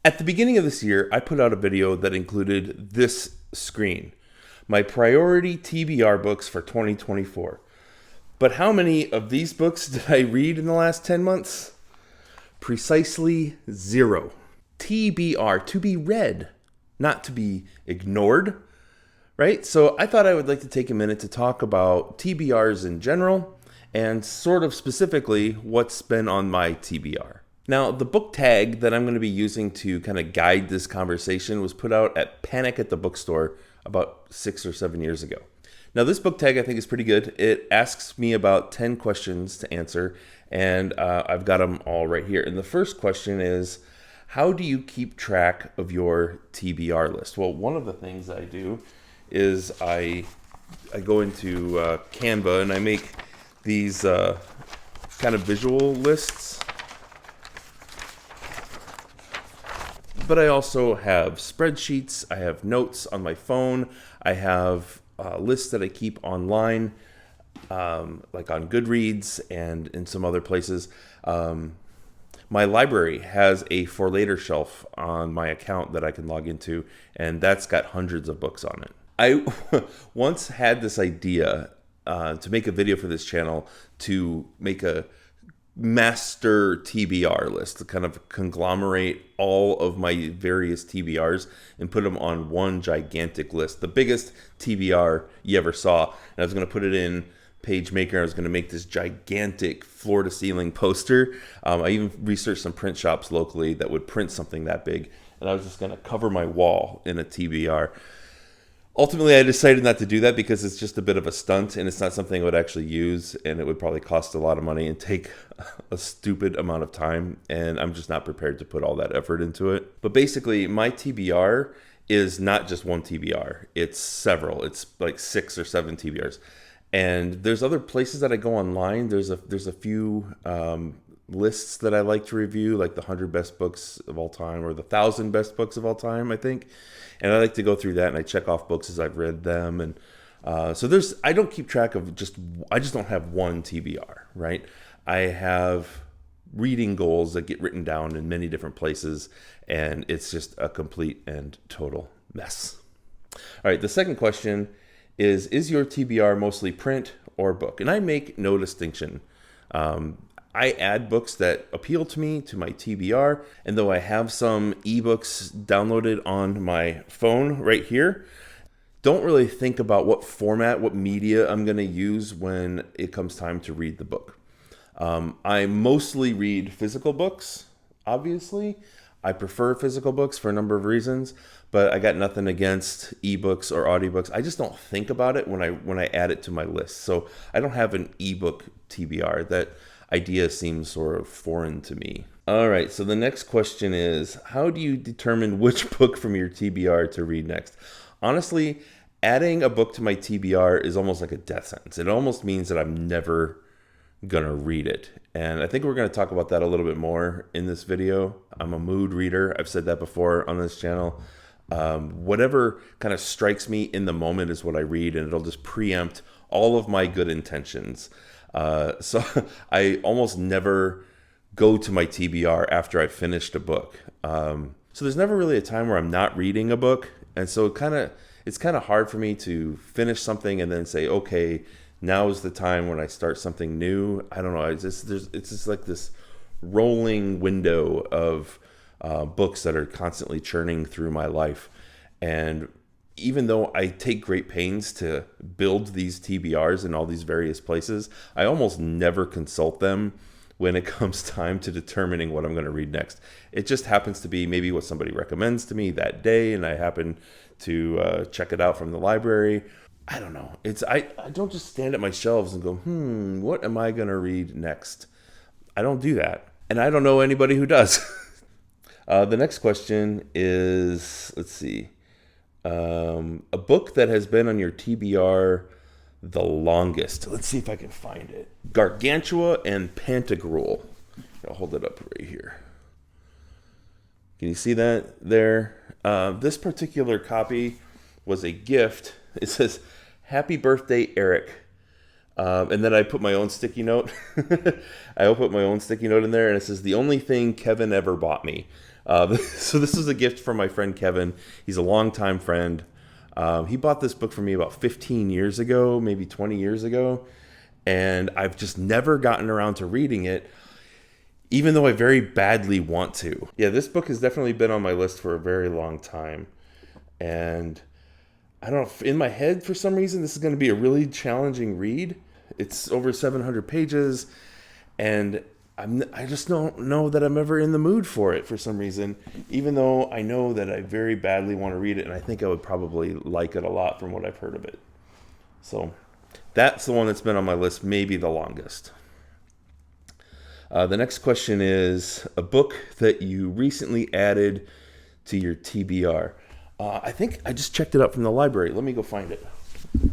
At the beginning of this year, I put out a video that included this screen, my priority TBR books for 2024. But how many of these books did I read in the last 10 months? Precisely 0. TBR, to be read, not to be ignored, right? So I thought I would like to take a minute to talk about TBRs in general and sort of specifically what's been on my TBR. Now, the book tag that I'm going to be using to kind of guide this conversation was put out at Panic at the Bookstore about 6 or 7 years ago. Now, this book tag I think is pretty good. It asks me about 10 questions to answer, and I've got them all right here. And the first question is, how do you keep track of your TBR list? Well, one of the things I do is I go into Canva and I make these kind of visual lists. But I also have spreadsheets, I have notes on my phone, I have lists that I keep online, like on Goodreads and in some other places. My library has a For Later shelf on my account that I can log into, and that's got hundreds of books on it. I once had this idea to make a video for this channel to make a master TBR list, to kind of conglomerate all of my various TBRs and put them on one gigantic list, the biggest TBR you ever saw. And I was going to put it in PageMaker. I was going to make this gigantic floor-to-ceiling poster. I even researched some print shops locally that would print something that big, and I was just going to cover my wall in a TBR. Ultimately, I decided not to do that because it's just a bit of a stunt and it's not something I would actually use, and it would probably cost a lot of money and take a stupid amount of time, and I'm just not prepared to put all that effort into it. But basically, my TBR is not just one TBR. It's several. It's like 6 or 7 TBRs. And there's other places that I go online. There's a few lists that I like to review, like the 100 best books of all time or the 1,000 best books of all time, I think. And I like to go through that and I check off books as I've read them. And so I don't keep track of I just don't have one TBR, right? I have reading goals that get written down in many different places, and it's just a complete and total mess. All right, the second question is your TBR mostly print or book? And I make no distinction. I add books that appeal to me to my TBR, and though I have some ebooks downloaded on my phone right here, don't really think about what format, what media I'm going to use when it comes time to read the book. I mostly read physical books, obviously. I prefer physical books for a number of reasons, but I got nothing against ebooks or audiobooks. I just don't think about it when I add it to my list. So I don't have an ebook TBR. That idea seems sort of foreign to me. All right, so the next question is, how do you determine which book from your TBR to read next? Honestly, adding a book to my TBR is almost like a death sentence. It almost means that I'm never gonna read it. And I think we're gonna talk about that a little bit more in this video. I'm a mood reader. I've said that before on this channel. Whatever kind of strikes me in the moment is what I read, and it'll just preempt all of my good intentions. So I almost never go to my TBR after I've finished a book. So there's never really a time where I'm not reading a book. And so it's kind of hard for me to finish something and then say, okay, now is the time when I start something new. I don't know. It's just like this rolling window of books that are constantly churning through my life. And even though I take great pains to build these TBRs in all these various places, I almost never consult them when it comes time to determining what I'm going to read next. It just happens to be maybe what somebody recommends to me that day, and I happen to check it out from the library. I don't know. I don't just stand at my shelves and go, what am I going to read next? I don't do that. And I don't know anybody who does. The next question is, let's see. A book that has been on your TBR the longest. Let's see if I can find it. Gargantua and Pantagruel. I'll hold it up right here. Can you see that there? This particular copy was a gift. It says, "Happy birthday, Eric." And then I put my own sticky note. I put my own sticky note in there, and it says, "The only thing Kevin ever bought me." So this is a gift from my friend Kevin. He's a longtime friend. He bought this book for me about 15 years ago, maybe 20 years ago, and I've just never gotten around to reading it, even though I very badly want to. Yeah, this book has definitely been on my list for a very long time, and I don't know, in my head, for some reason, this is going to be a really challenging read. It's over 700 pages, and I just don't know that I'm ever in the mood for it for some reason, even though I know that I very badly want to read it, and I think I would probably like it a lot from what I've heard of it. So that's the one that's been on my list, maybe the longest. The next question is a book that you recently added to your TBR. I think I just checked it up from the library. Let me go find it.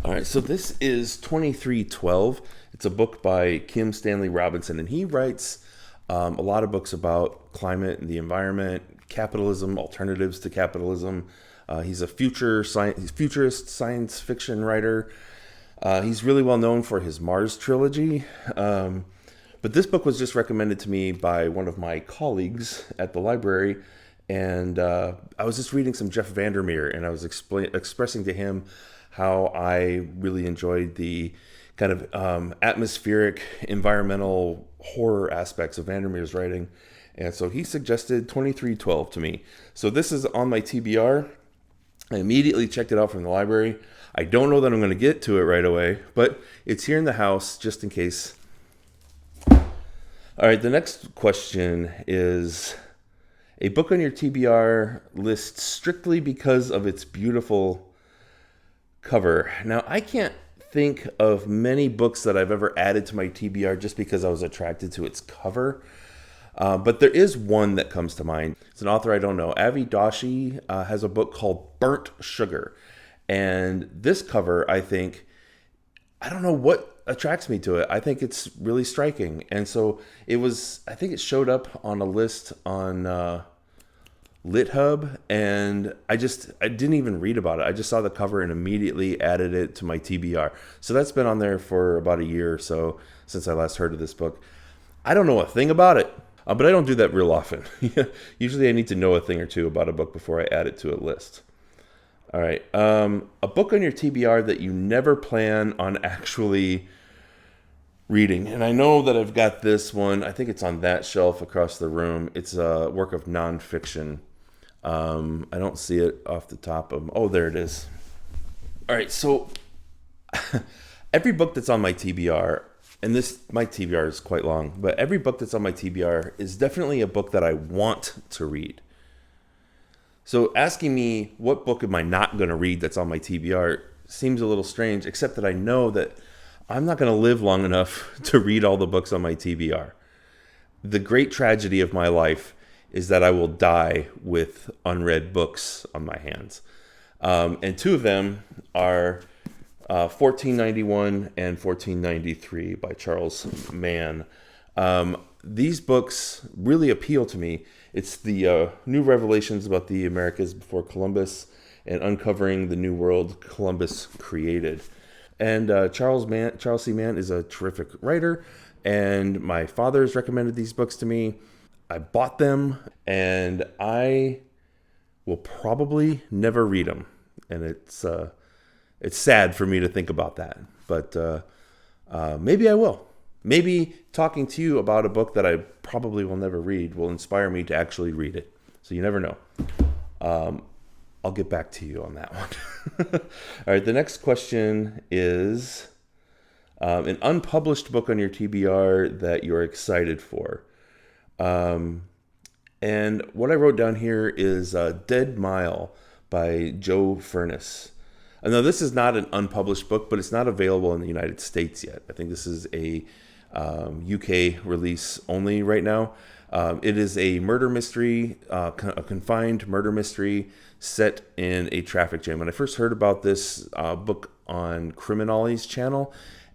All right, so this is 2312. It's a book by Kim Stanley Robinson, and he writes a lot of books about climate and the environment, capitalism, alternatives to capitalism. He's a futurist science fiction writer. He's really well known for his Mars trilogy. But this book was just recommended to me by one of my colleagues at the library. And I was just reading some Jeff Vandermeer, and I was expressing to him how I really enjoyed the kind of atmospheric, environmental horror aspects of Vandermeer's writing. And so he suggested 2312 to me. So this is on my TBR. I immediately checked it out from the library. I don't know that I'm going to get to it right away, but it's here in the house just in case. All right, the next question is a book on your TBR list strictly because of its beautiful cover. Now, I can't think of many books that I've ever added to my TBR just because I was attracted to its cover. But there is one that comes to mind. It's an author I don't know. Avi Doshi has a book called Burnt Sugar. And this cover, I think, I don't know what attracts me to it. I think it's really striking. And so I think it showed up on a list on LitHub, and I didn't even read about it. I just saw the cover and immediately added it to my TBR. So that's been on there for about a year or so since I last heard of this book. I don't know a thing about it, but I don't do that real often. Usually I need to know a thing or two about a book before I add it to a list. All right. A book on your TBR that you never plan on actually reading. And I know that I've got this one. I think it's on that shelf across the room. It's a work of nonfiction. I don't see it off the top of... Oh, there it is. All right. So every book that's on my TBR, and my TBR is quite long, but every book that's on my TBR is definitely a book that I want to read. So asking me what book am I not going to read that's on my TBR seems a little strange, except that I know that I'm not going to live long enough to read all the books on my TBR. The great tragedy of my life is that I will die with unread books on my hands. And two of them are 1491 and 1493 by Charles Mann. These books really appeal to me. It's the new revelations about the Americas before Columbus and uncovering the new world Columbus created. And Charles C. Mann is a terrific writer, and my father's recommended these books to me. I bought them, and I will probably never read them. And it's sad for me to think about that, but maybe I will. Maybe talking to you about a book that I probably will never read will inspire me to actually read it. So you never know. I'll get back to you on that one. All right, the next question is an unpublished book on your TBR that you're excited for. And what I wrote down here is Dead Mile by Joe Furness. Now, this is not an unpublished book, but it's not available in the United States yet. I think this is a UK release only right now. It is a murder mystery, a confined murder mystery set in a traffic jam. When I first heard about this book on Criminally's channel,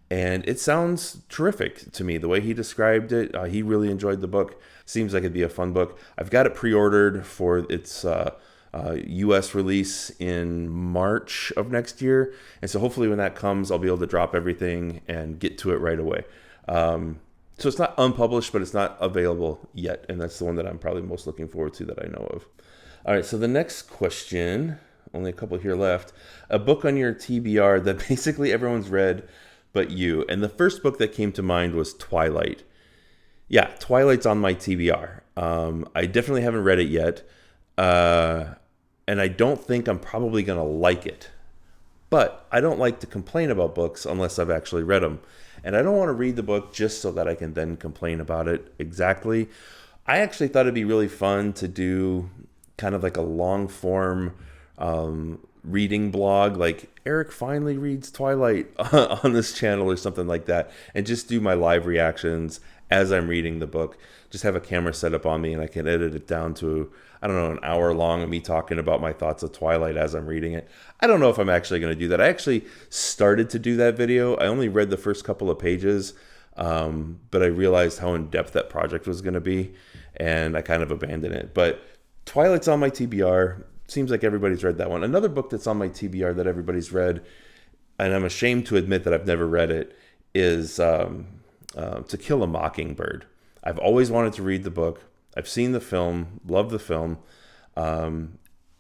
and it sounds terrific to me. The way he described it, he really enjoyed the book. Seems like it'd be a fun book. I've got it pre-ordered for its U.S. release in March of next year. And so hopefully when that comes, I'll be able to drop everything and get to it right away. So it's not unpublished, but it's not available yet. And that's the one that I'm probably most looking forward to that I know of. All right, so the next question, only a couple here left. A book on your TBR that basically everyone's read but you. And the first book that came to mind was Twilight. Yeah, Twilight's on my TBR. I definitely haven't read it yet. And I don't think I'm probably going to like it. But I don't like to complain about books unless I've actually read them. And I don't want to read the book just so that I can then complain about it exactly. I actually thought it'd be really fun to do kind of like a long form reading blog, like Eric finally reads Twilight on this channel or something like that, and just do my live reactions as I'm reading the book. Just have a camera set up on me and I can edit it down to, I don't know, an hour long of me talking about my thoughts of Twilight as I'm reading it. I don't know if I'm actually going to do that. I actually started to do that video. I only read the first couple of pages, but I realized how in-depth that project was going to be, and I kind of abandoned it. But Twilight's on my TBR. Seems like everybody's read that one. Another book that's on my TBR that everybody's read, and I'm ashamed to admit that I've never read it, is To Kill a Mockingbird. I've always wanted to read the book. I've seen the film, love the film. And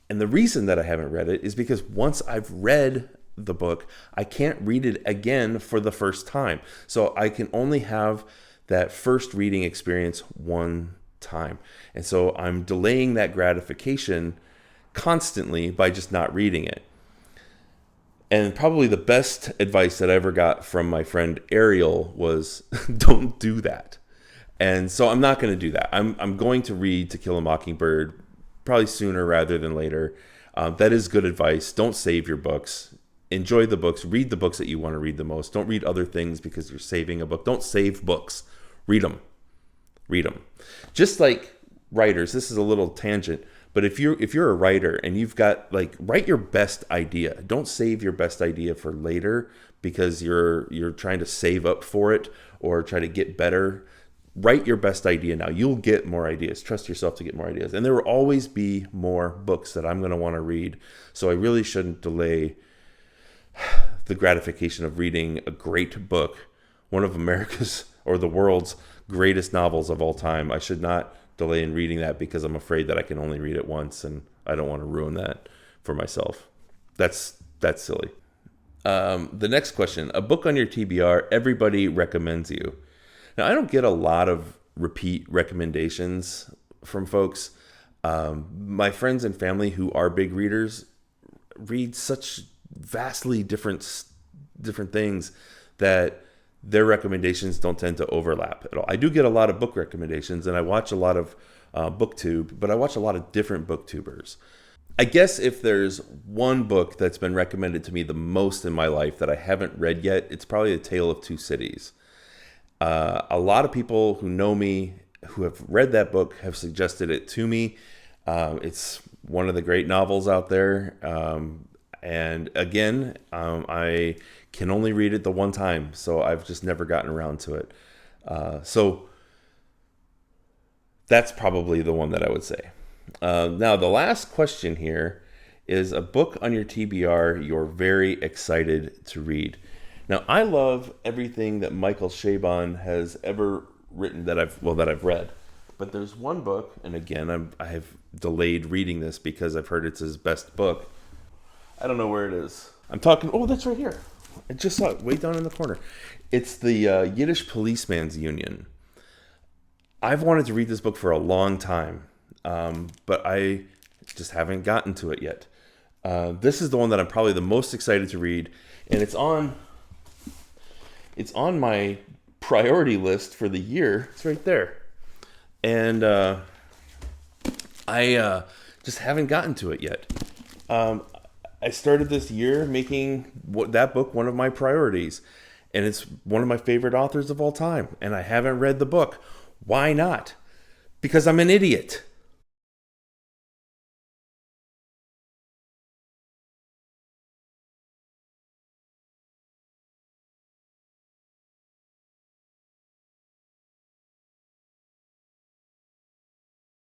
the reason that I haven't read it is because once I've read the book, I can't read it again for the first time. So I can only have that first reading experience one time. And so I'm delaying that gratification constantly by just not reading it. And probably the best advice that I ever got from my friend Ariel was don't do that. And so I'm not going to do that. I'm going to read To Kill a Mockingbird probably sooner rather than later. That is good advice. Don't save your books. Enjoy the books. Read the books that you want to read the most. Don't read other things because you're saving a book. Don't save books. Read them. Read them. Just like writers, this is a little tangent, but if you're a writer and you've got, like, write your best idea. Don't save your best idea for later because you're trying to save up for it or try to get better. Write your best idea now. You'll get more ideas. Trust yourself to get more ideas. And there will always be more books that I'm going to want to read. So I really shouldn't delay the gratification of reading a great book, one of America's or the world's greatest novels of all time. I should not delay in reading that because I'm afraid that I can only read it once, and I don't want to ruin that for myself. That's silly. The next question, a book on your TBR everybody recommends you. Now, I don't get a lot of repeat recommendations from folks. My friends and family who are big readers read such vastly different things that their recommendations don't tend to overlap at all. I do get a lot of book recommendations, and I watch a lot of BookTube, but I watch a lot of different BookTubers. I guess if there's one book that's been recommended to me the most in my life that I haven't read yet, it's probably A Tale of Two Cities. A lot of people who know me, who have read that book, have suggested it to me. It's one of the great novels out there. And again, I can only read it the one time, so I've just never gotten around to it. So that's probably the one that I would say. Now, the last question here is a book on your TBR you're very excited to read. Now, I love everything that Michael Chabon has ever written that I've read. But there's one book, and again, I have delayed reading this because I've heard it's his best book. I don't know where it is. I'm talking, oh, that's right here. I just saw it way down in the corner. It's the Yiddish Policeman's Union. I've wanted to read this book for a long time, but I just haven't gotten to it yet. This is the one that I'm probably the most excited to read, and it's on my priority list for the year. It's right there. And I just haven't gotten to it yet. I started this year making that book one of my priorities, and it's one of my favorite authors of all time, and I haven't read the book. Why not? Because I'm an idiot.